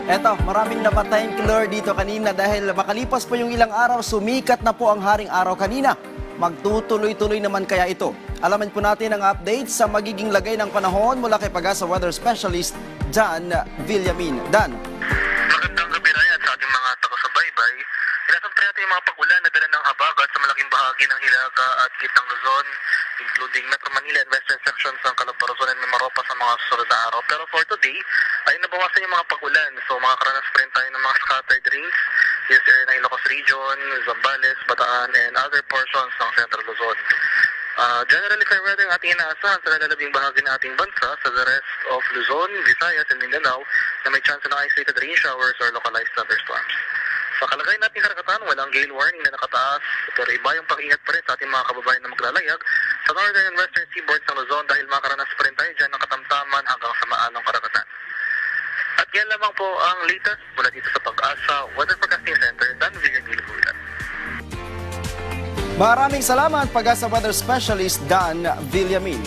Eto, maraming napatayang kilor dito kanina dahil makalipas po yung ilang araw, sumikat na po ang haring araw kanina. Magtutuloy-tuloy naman kaya ito? Alamin po natin ang update sa magiging lagay ng panahon mula kay Pag-asa Weather Specialist Dan Villamin. Dan. Magandang gabi Ryan sa ating mga taga-subaybay. Inasampay natin yung mga pag-ulan na dala ng habagat sa malaking bahagi ng Hilaga at Gitnang Luzon, including Metro Manila and Western sections ng Calabarzon and Mimaropa sa mga susunod na araw. Pero for today, ay nabawasan yung mga pag-ulan. So makakaranas pa rin tayo ng mga scattered rains in this area ng Ilocos Region, Zambales, Bataan, and other portions ng Central Luzon. Generally fair weather ang ating inaasahan sa nalalabing bahagi ng ating bansa sa the rest of Luzon, Visayas, and Mindanao na may chance ng isolated rain showers or localized thunderstorms. Sa kalagayan nating karagatan, walang gale warning na nakataas, pero iba yung pag-ingat pa rin sa ating mga kababayan na maglalayag sa northern and western seaboards ng Luzon dahil makaranas pa rin tayo dyan ng katamtaman hanggang sa maalong karagatan. At yan lamang po ang latest mula dito sa Pag-asa Weather Forecasting Center, Dan Villamin. Maraming salamat, Pag-asa Weather Specialist Dan Villamin.